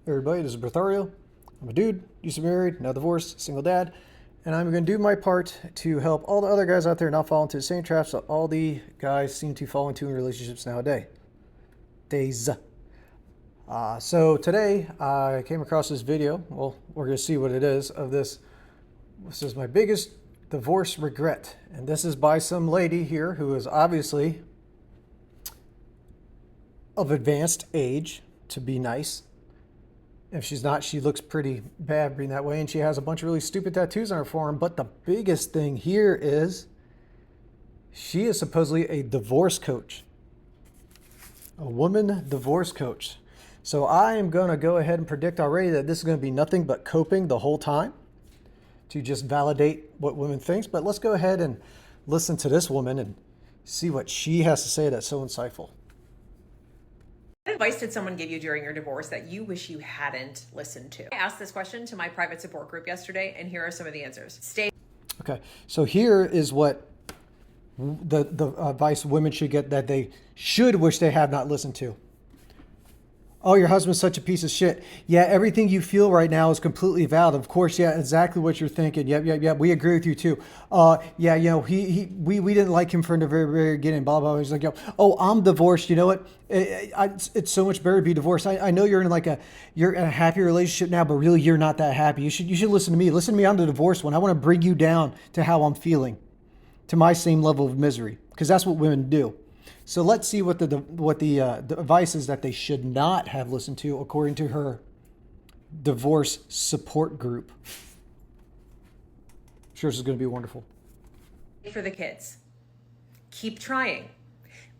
Everybody, this is Brothario. I'm a dude, used to be married, now divorced, single dad, and I'm going to do my part to help all the other guys out there not fall into the same traps that all the guys seem to fall into in relationships nowadays. So today I came across this video. Well, we're going to see what it is of this. This is my biggest divorce regret, and this is by some lady here who is obviously of advanced age, to be nice. If she's not, she looks pretty bad being that way, and she has a bunch of really stupid tattoos on her forearm. But the biggest thing here is she is supposedly a divorce coach, a woman divorce coach. So I am going to go ahead and predict already that this is going to be nothing but coping the whole time to just validate what women thinks. But let's go ahead and listen to this woman and see what she has to say that's so insightful. What advice did someone give you during your divorce that you wish you hadn't listened to? I asked this question to my private support group yesterday, and here are some of the answers. Okay, so here is what the advice women should get that they should wish they have not listened to. Oh, your husband's such a piece of shit. Yeah, everything you feel right now is completely valid. Of course, yeah, exactly what you're thinking. Yep. We agree with you too. Yeah, you know, we didn't like him from the very beginning. Blah blah. He's like, yo, oh, I'm divorced. You know what? It's so much better to be divorced. I know you're in you're in a happy relationship now, but really you're not that happy. You should listen to me. Listen to me. I'm the divorced one. I want to bring you down to how I'm feeling, to my same level of misery, because that's what women do. So let's see what the advice is that they should not have listened to according to her divorce support group. I'm sure this is going to be wonderful. For the kids, keep trying.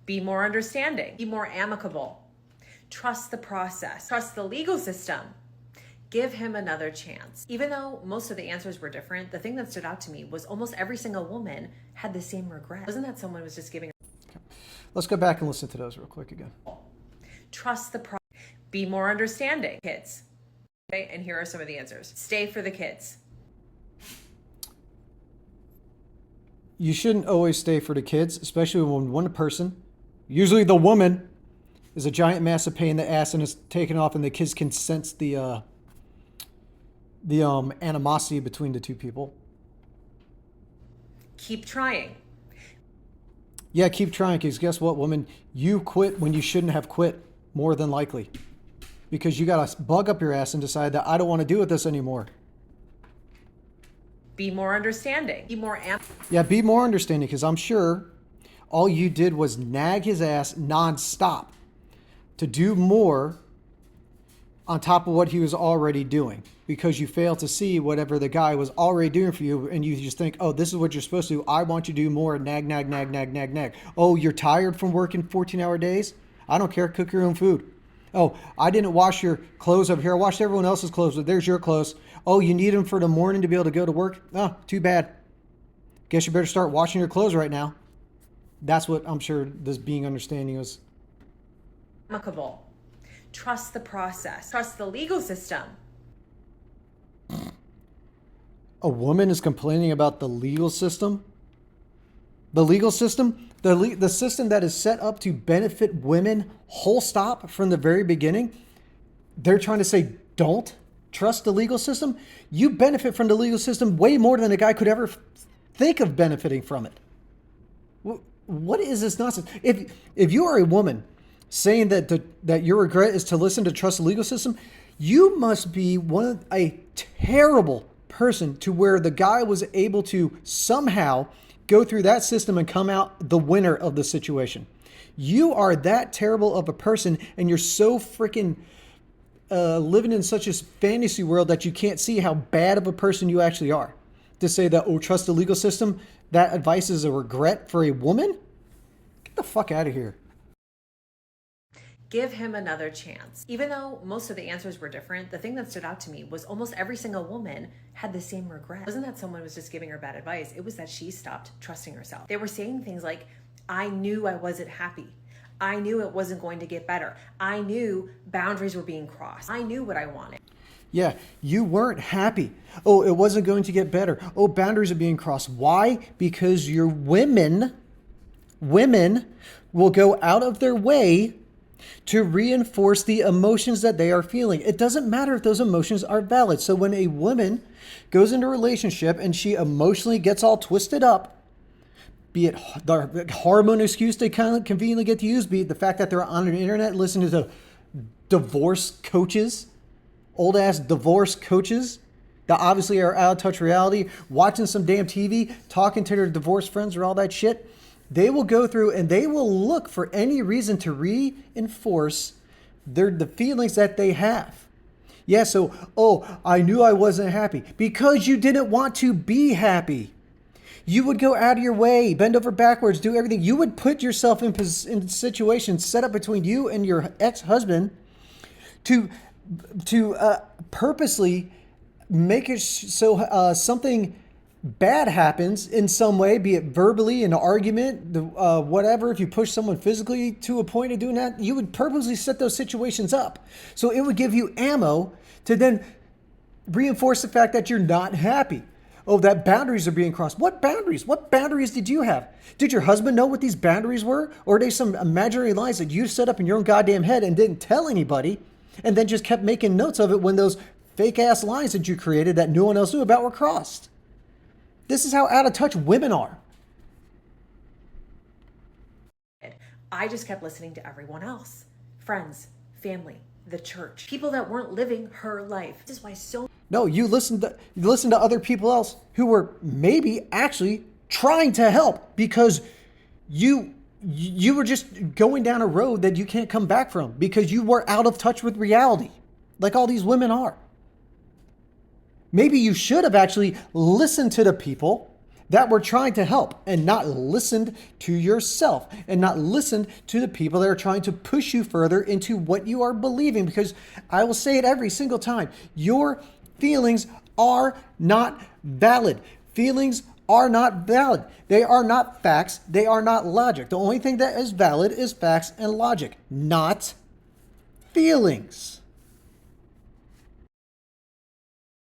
Be more understanding. Be more amicable. Trust the process. Trust the legal system. Give him another chance. Even though most of the answers were different, the thing that stood out to me was almost every single woman had the same regret. Wasn't that someone was just giving... Let's go back and listen to those real quick again. Trust the process. Be more understanding. Kids. Okay, and here are some of the answers. Stay for the kids. You shouldn't always stay for the kids, especially when one person, usually the woman, is a giant massive pain in the ass and is taken off, and the kids can sense the animosity between the two people. Keep trying. Yeah, keep trying, because guess what, woman? You quit when you shouldn't have quit, more than likely. Because you got to bug up your ass and decide that I don't want to deal with this anymore. Be more understanding. Be more be more understanding, because I'm sure all you did was nag his ass nonstop to do more on top of what he was already doing, because you failed to see whatever the guy was already doing for you, and you just think, oh, this is what you're supposed to do. I want you to do more. Nag. Oh, you're tired from working 14-hour days? I don't care. Cook your own food. Oh, I didn't wash your clothes over here. I washed everyone else's clothes, but there's your clothes. Oh, you need them for the morning to be able to go to work? Oh, too bad. Guess you better start washing your clothes right now. That's what I'm sure this being understanding was. Amicable. Trust the process. Trust the legal system. A woman is complaining about the legal system? The legal system? The system that is set up to benefit women, whole stop, from the very beginning? They're trying to say, don't trust the legal system? You benefit from the legal system way more than a guy could ever think of benefiting from it. What is this nonsense? If you are a woman saying that your regret is to listen to trust the legal system, you must be a terrible person to where the guy was able to somehow go through that system and come out the winner of the situation. You are that terrible of a person, and you're so freaking living in such a fantasy world that you can't see how bad of a person you actually are. To say that, oh, trust the legal system, that advice is a regret for a woman? Get the fuck out of here. Give him another chance. Even though most of the answers were different, the thing that stood out to me was almost every single woman had the same regret. It wasn't that someone was just giving her bad advice. It was that she stopped trusting herself. They were saying things like, I knew I wasn't happy. I knew it wasn't going to get better. I knew boundaries were being crossed. I knew what I wanted. Yeah, you weren't happy. Oh, it wasn't going to get better. Oh, boundaries are being crossed. Why? Because your women will go out of their way to reinforce the emotions that they are feeling. It doesn't matter if those emotions are valid. So when a woman goes into a relationship and she emotionally gets all twisted up, be it the hormone excuse they kind of conveniently get to use, be it the fact that they're on the internet listening to divorce coaches, old ass divorce coaches that obviously are out of touch reality, watching some damn TV, talking to their divorced friends or all that shit, they will go through and they will look for any reason to reinforce the feelings that they have. Yeah, so, oh, I knew I wasn't happy because you didn't want to be happy. You would go out of your way, bend over backwards, do everything. You would put yourself in situations set up between you and your ex-husband to purposely make it so something bad happens in some way, be it verbally, an argument, whatever. If you push someone physically to a point of doing that, you would purposely set those situations up. So it would give you ammo to then reinforce the fact that you're not happy. Oh, that boundaries are being crossed. What boundaries? What boundaries did you have? Did your husband know what these boundaries were? Or are they some imaginary lines that you set up in your own goddamn head and didn't tell anybody and then just kept making notes of it when those fake ass lines that you created that no one else knew about were crossed? This is how out of touch women are. I just kept listening to everyone else. Friends, family, the church, people that weren't living her life. This is why No, you listen to other people else who were maybe actually trying to help because you were just going down a road that you can't come back from because you were out of touch with reality, like all these women are. Maybe you should have actually listened to the people that were trying to help and not listened to yourself and not listened to the people that are trying to push you further into what you are believing. Because I will say it every single time, your feelings are not valid. Feelings are not valid. They are not facts. They are not logic. The only thing that is valid is facts and logic, not feelings.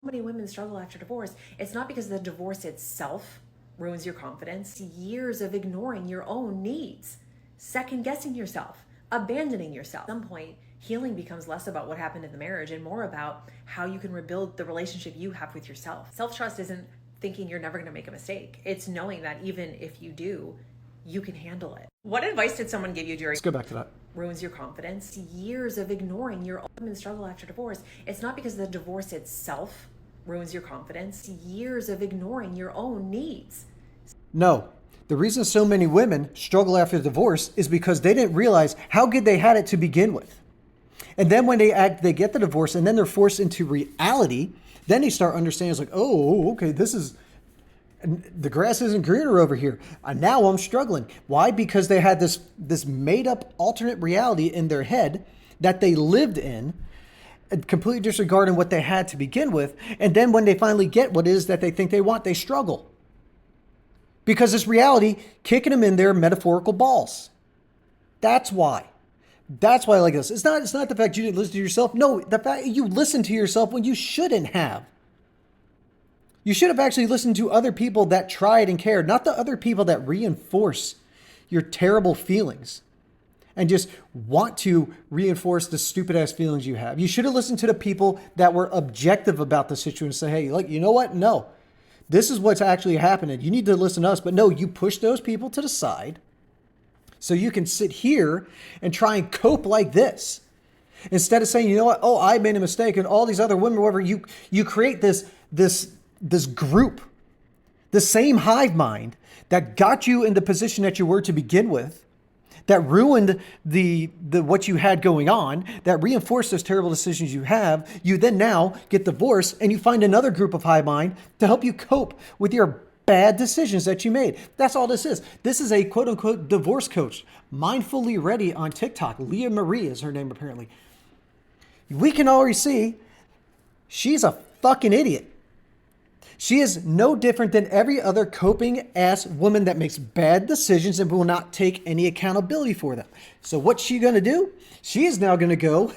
Many women struggle after divorce. It's not because the divorce itself ruins your confidence. Years of ignoring your own needs, second guessing yourself, abandoning yourself. At some point, healing becomes less about what happened in the marriage and more about how you can rebuild the relationship you have with yourself. Self-trust isn't thinking you're never going to make a mistake. It's knowing that even if you do, you can handle it. What advice did someone give you during— Let's go back to that. Ruins your confidence? Years of ignoring your own struggle after divorce. It's not because the divorce itself ruins your confidence. Years of ignoring your own needs. No. The reason so many women struggle after divorce is because they didn't realize how good they had it to begin with. And then when they get the divorce and then they're forced into reality, then they start understanding it's like, oh, okay, the grass isn't greener over here. Now I'm struggling. Why? Because they had this made up alternate reality in their head that they lived in, completely disregarding what they had to begin with. And then when they finally get what it is that they think they want, they struggle. Because this reality kicking them in their metaphorical balls. That's why. That's why I like this. It's not the fact you didn't listen to yourself. No, the fact you listened to yourself when you shouldn't have. You should have actually listened to other people that tried and cared, not the other people that reinforce your terrible feelings and just want to reinforce the stupid ass feelings you have. You should have listened to the people that were objective about the situation and say, hey, look, you know what? No, this is what's actually happening. You need to listen to us. But no, you push those people to the side so you can sit here and try and cope like this. Instead of saying, you know what? Oh, I made a mistake and all these other women, whatever, you create this group, the same hive mind that got you in the position that you were to begin with, that ruined the what you had going on, that reinforced those terrible decisions you have. You then now get divorced and you find another group of hive mind to help you cope with your bad decisions that you made. That's all this is. This is a quote unquote divorce coach, Mindfully Ready on TikTok. Leah Marie is her name apparently. We can already see she's a fucking idiot. She is no different than every other coping ass woman that makes bad decisions and will not take any accountability for them. So what's she going to do? She is now going to go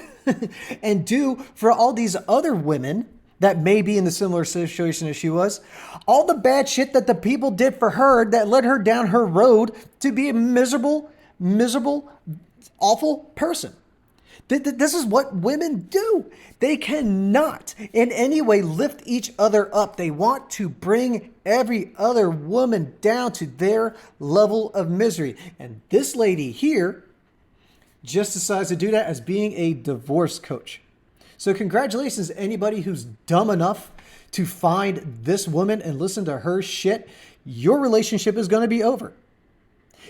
and do for all these other women that may be in the similar situation as she was, all the bad shit that the people did for her that led her down her road to be a miserable, awful person. This is what women do. They cannot in any way lift each other up. They want to bring every other woman down to their level of misery. And this lady here just decides to do that as being a divorce coach. So congratulations to anybody who's dumb enough to find this woman and listen to her shit. Your relationship is going to be over.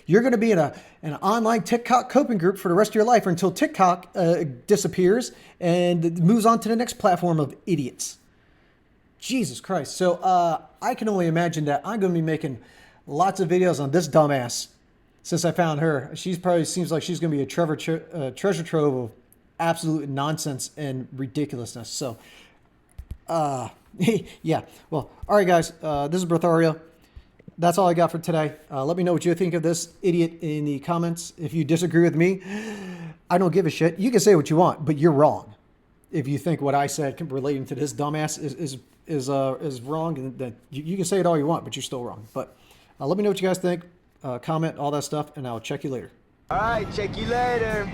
You're going to be in an online TikTok coping group for the rest of your life, or until TikTok disappears and moves on to the next platform of idiots. Jesus Christ. So I can only imagine that I'm going to be making lots of videos on this dumbass since I found her. She's probably seems like she's going to be a treasure trove of absolute nonsense and ridiculousness. So, yeah. Well, all right, guys. This is Brothario. That's all I got for today. Let me know what you think of this idiot in the comments. If you disagree with me, I don't give a shit. You can say what you want, but you're wrong. If you think what I said relating to this dumbass is wrong, then you can say it all you want, but you're still wrong. But let me know what you guys think. Comment, all that stuff, and I'll check you later. All right, check you later.